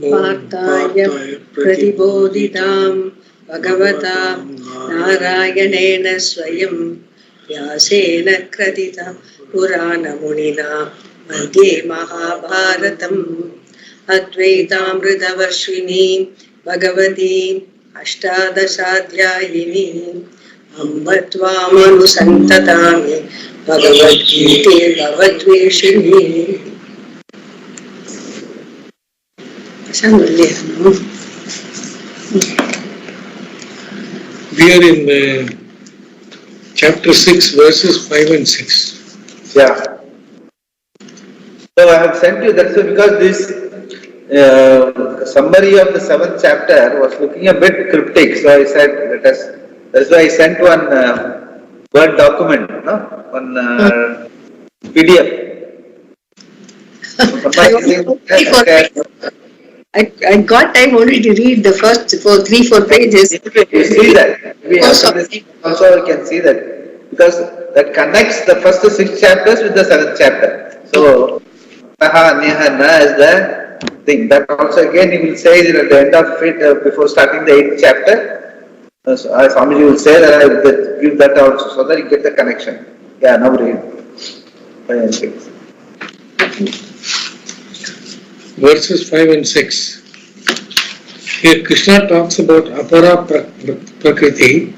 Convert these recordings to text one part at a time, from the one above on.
Partaya Pratibodhitam Bhagavata Narayanena Swayam Vyasena Kratita Purana Munina Madhye Mahabharatam Advaitamritavarshini Bhagavati Ashtadasadhyayini Ambatvamanu Santatami Bhagavad Gita Bhavadveshini. We are in chapter 6, verses 5 and 6. Yeah. So I have sent you, that's because this summary of the 7th chapter was looking a bit cryptic. So I said, that's why I sent one Word document, one PDF. I got time only to read the first 3-4 pages. You see that. Also we can see that. Because that connects the first 6 chapters with the 7th chapter. So, Naha, Neha, Na is the thing. That also again he will say that at the end of it, before starting the 8th chapter, Swamiji will say that I will give that also so that you get the connection. Yeah, now read. 5 and 6. Verses 5 and 6. Here Krishna talks about Apara Prakriti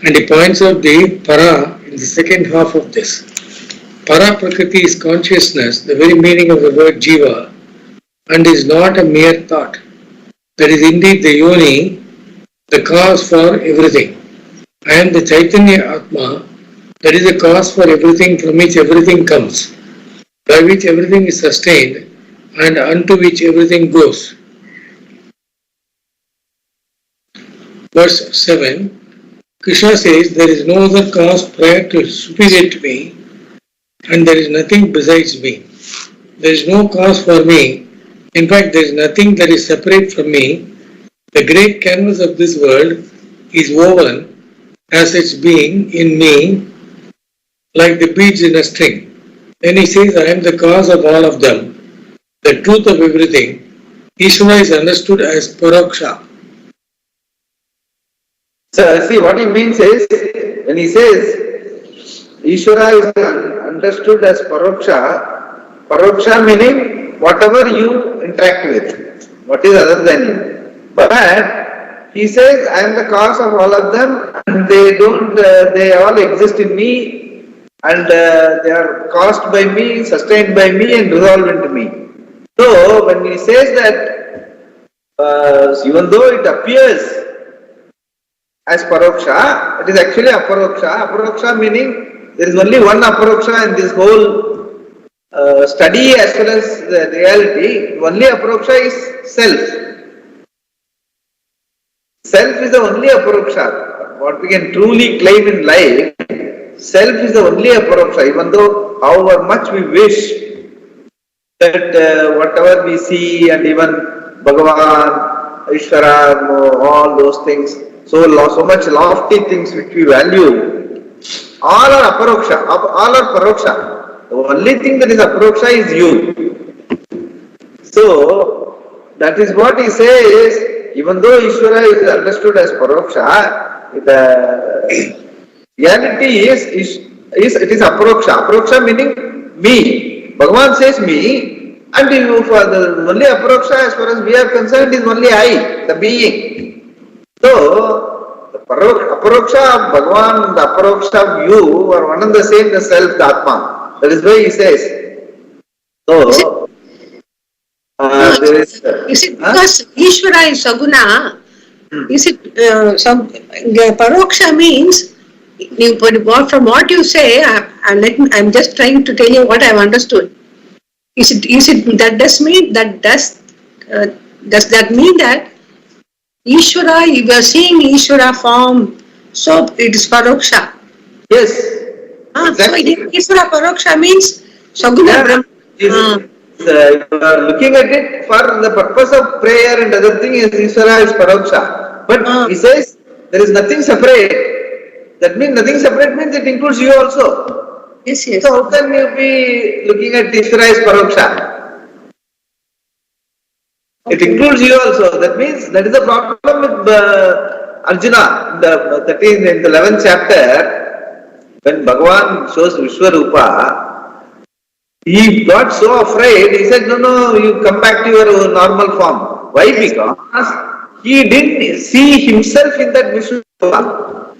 and he points out the Para in the second half of this. Para Prakriti is consciousness, the very meaning of the word Jiva, and is not a mere thought. That is indeed the Yoni, the cause for everything. And the Chaitanya Atma, that is the cause for everything from which everything comes, by which everything is sustained, and unto which everything goes. Verse 7, Krishna says, there is no other cause prior to superior to me, and there is nothing besides me. There is no cause for me. In fact, there is nothing that is separate from me. The great canvas of this world is woven as its being in me, like the beads in a string. Then he says, I am the cause of all of them, the truth of everything. Ishvara is understood as Paroksha. So, see what he means is, when he says, Ishvara is understood as Paroksha, Paroksha meaning whatever you interact with, what is other than you. But he says, I am the cause of all of them, and they all exist in me, and they are caused by me, sustained by me, and resolved into me. So, when he says that, even though it appears as Paroksha, it is actually Aparoksha. Aparoksha meaning there is only one Aparoksha in this whole study as well as the reality. Only Aparoksha is self. Self is the only Aparoksha. What we can truly claim in life, self is the only Aparoksha. Even though however much we wish that whatever we see and even Bhagavan, Ishvara, all those things, so much lofty things which we value, all are Aparoksha, all are Paroksha. The only thing that is Aparoksha is you. So, that is what he says, even though Ishvara is understood as Paroksha, the reality is it is Aparoksha. Aparoksha meaning me. Bhagavan says me, and for the only Aparoksha as far as we are concerned is only I, the being. So, the Aparoksha of Bhagavan, the Aparoksha of you are one and the same, the self, the Atma. That is why he says. So, there is. Is it because Ishvara is Saguna? Is it Paroksha means, from what you say, I'm just trying to tell you what I've understood. Is it that does mean that does that mean that Ishvara, if you are seeing Ishvara form, so it is Paroksha? Yes. Exactly. So Ishvara Paroksha means Saguna Brahma. You are looking at it for the purpose of prayer and other thing is Ishvara is Paroksha. But he says there is nothing separate. That means nothing separate means it includes you also. Yes, yes. So how can you be looking at Ishvara as Paroksha? So, Ishvara is Saguna, Brahma. Ishvara is Paroksha. But he says there is nothing separate. That means nothing separate means it includes you also. Yes, yes. So how can you be looking at Ishvara as Paroksha? So, how can you be looking at Ishvara as Paroksha? It includes you also. That means that is the problem with Arjuna. That is in the 11th chapter, when Bhagavan shows Vishwarupa, he got so afraid, he said, no, you come back to your normal form. Why? Because he didn't see himself in that Vishwarupa.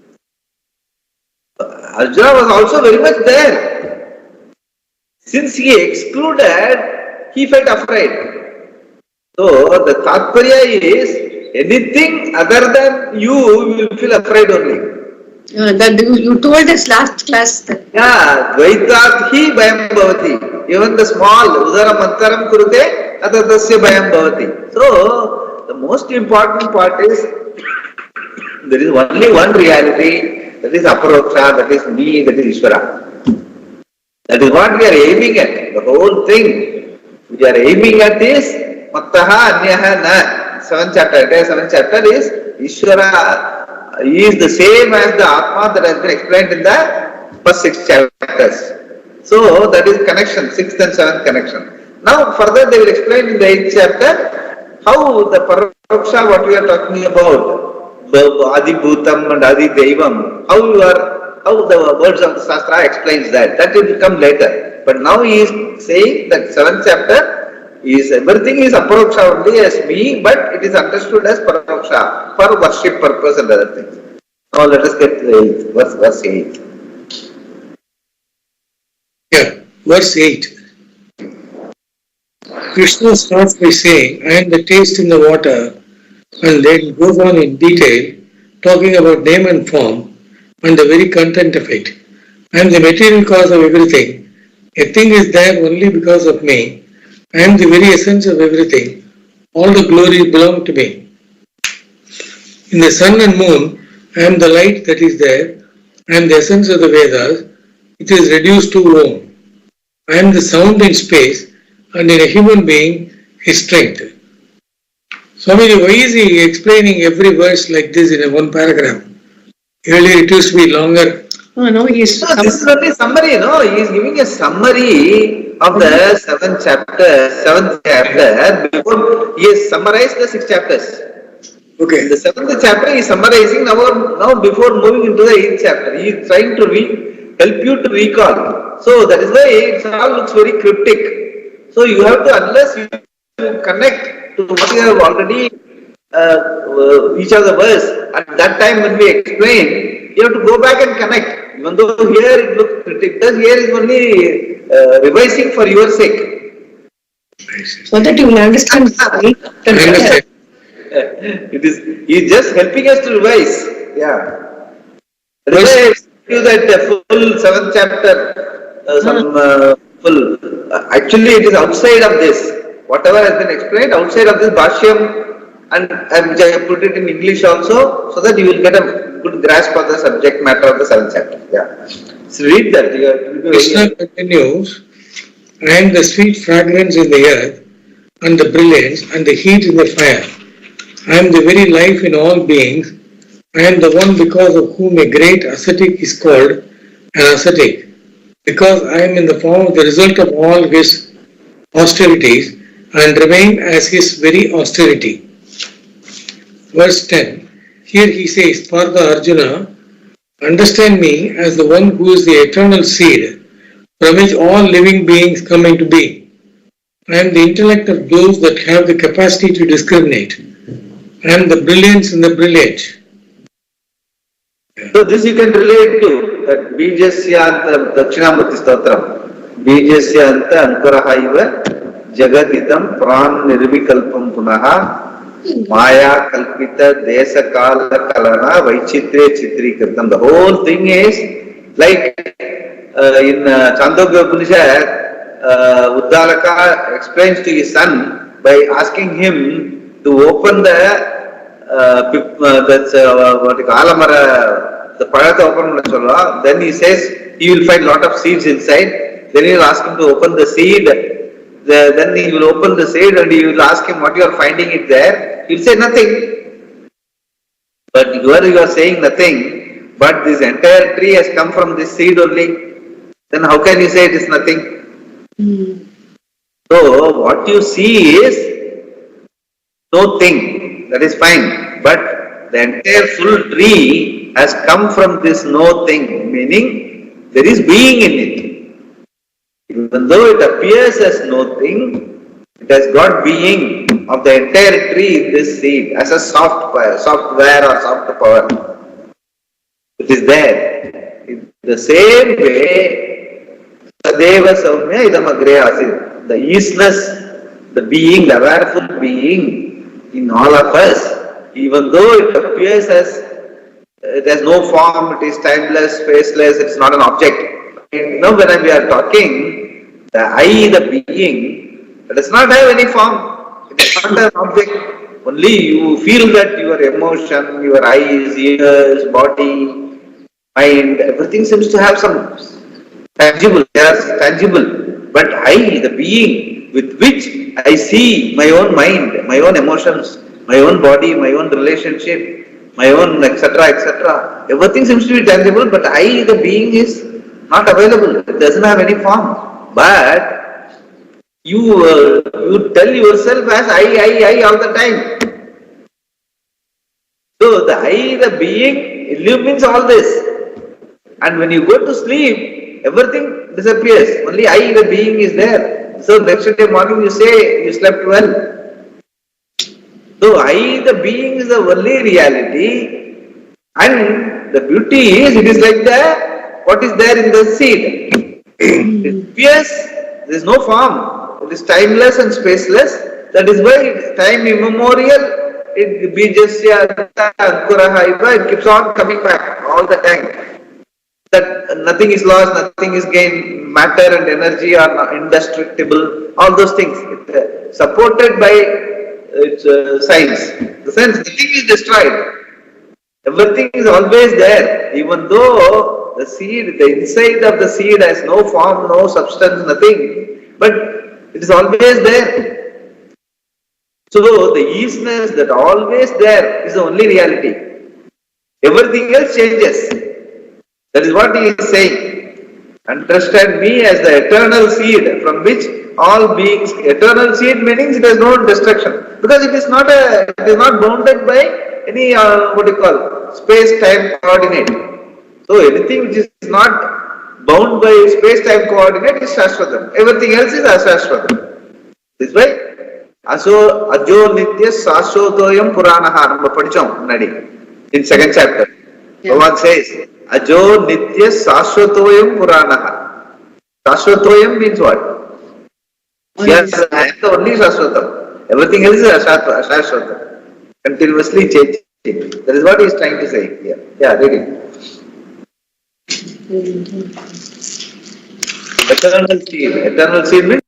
Arjuna was also very much there. Since he excluded, he felt afraid. So the Tatparya is, anything other than you will feel afraid only. That you told us last class. Yeah, Dvaitat hi bhayam bhavati. Even the small, udara mantaram kurute, atatasya bhayam bhavati. So, the most important part is, there is only one reality, that is Aparoksha, that is me, that is Ishvara. That is what we are aiming at. The whole thing, we are aiming at is, Mattaha Anyaha Na. 7th chapter is Ishvara is the same as the Atma that has been explained in the first 6 chapters. So that is connection, 6th and 7th connection. Now further they will explain in the 8th chapter how the Paraksha, what we are talking about, Adi Bhutam and Adi Devam, how the words of the Shastra explains that. That will come later. But now he is saying that 7th chapter is everything is Aparoksha only as me, but it is understood as Paraksha for worship purpose and other things. Now let us get to the 8th, verse 8. Yeah, verse 8. Krishna starts by saying, I am the taste in the water, and then goes on in detail, talking about name and form, and the very content of it. I am the material cause of everything. A thing is there only because of me. I am the very essence of everything. All the glory belong to me. In the sun and moon, I am the light that is there. I am the essence of the Vedas. It is reduced to Om. I am the sound in space, and in a human being, his strength. Swamiji, why is he explaining every verse like this in a one paragraph? Earlier it used to be longer. No, this is only a summary, no? He is giving a summary of the 7th chapter before he has summarized the 6 chapters. Okay. In the 7th chapter he is summarizing now before moving into the 8th chapter. He is trying to help you to recall. So that is why it all looks very cryptic. So you have to, unless you connect to what you have already, each of the verse, at that time when we explain, you have to go back and connect. Even though here it looks cryptic, here is only revising for your sake. So that you will understand. He is just helping us to revise. Yeah. Revise you that full 7th chapter, actually it is outside of this. Whatever has been explained outside of this Bhashyam, and I put it in English also, so that you will get a good grasp of the subject matter of the 7th chapter. Yeah. So read that. Krishna continues, I am the sweet fragrance in the earth, and the brilliance and the heat in the fire. I am the very life in all beings. I am the one because of whom a great ascetic is called an ascetic, because I am in the form of the result of all his austerities and remain as his very austerity. Verse 10. Here he says, Partha Arjuna, understand me as the one who is the eternal seed, from which all living beings come into being. I am the intellect of those that have the capacity to discriminate. I am the brilliance in the brilliant. So this you can relate to that Bijasya Dakshinamurti Stotram. Bijasya Anta Ankurahaiva Jagaditam Pran Nirvikalpam Punaha Maya Kalpita Desa Kala Kalana Vaichitre Chitri Kirtam. The whole thing is like in Chandogya Upanishad, Uddalaka explains to his son by asking him to open the Alamara, the Parata open, then he says he will find lot of seeds inside. Then he will ask him to open the seed. Then he will open the seed and he will ask him what you are finding it there. He will say nothing. But you are saying nothing, but this entire tree has come from this seed only. Then how can you say it is nothing? So what you see is no thing, that is fine. But the entire full tree has come from this no thing, meaning there is being in it. Even though it appears as no thing, it has got being of the entire tree in this seed as a software or soft power. It is there. In the same way, Sadeva Saumya Idam Agre Asid. The easiness, the being, the awareful being in all of us, even though it appears as it has no form, it is timeless, spaceless, it is not an object. When we are talking, the I, the being, it does not have any form. It is not an object. Only you feel that your emotion, your eyes, ears, body, mind, everything seems to have some tangible. They are tangible. But I, the being with which I see my own mind, my own emotions, my own body, my own relationship, my own etc., etc. Everything seems to be tangible, but I, the being, is not available. It doesn't have any form. But you tell yourself as I all the time. So the I, the being, illumines all this. And when you go to sleep, everything disappears. Only I, the being, is there. So next day morning you say you slept well. So I, the being, is the only reality. And the beauty is, it is like what is there in the seed. It appears, there is no form. It is timeless and spaceless. That is why time immemorial, it bijasya ankuraha, it keeps on coming back all the time. That nothing is lost, nothing is gained, matter and energy are indestructible, all those things. It, supported by its science. The sense, nothing is destroyed. Everything is always there, even though the seed, the inside of the seed has no form, no substance, nothing, but it is always there. So the easiness that always there is the only reality. Everything else changes. That is what he is saying. Understand me as the eternal seed from which all beings, eternal seed means it has no destruction. Because it is not bounded by any, space-time coordinate. So anything which is not bound by space-time coordinate is Saraswathi. Everything else is Saraswathi. This way, Ajo Nitya Sashotoyam Puranaha, Padicham Nadi, in second chapter. Bhagavan says, Ajo Nitya Sashotoyam Puranaha. Sashotoyam means what? Yes, I am the only Saraswatam. Everything else is Saraswatam. Continuously changing. That is what he is trying to say here. Yeah, read it. Eternal seed. Eternal seed means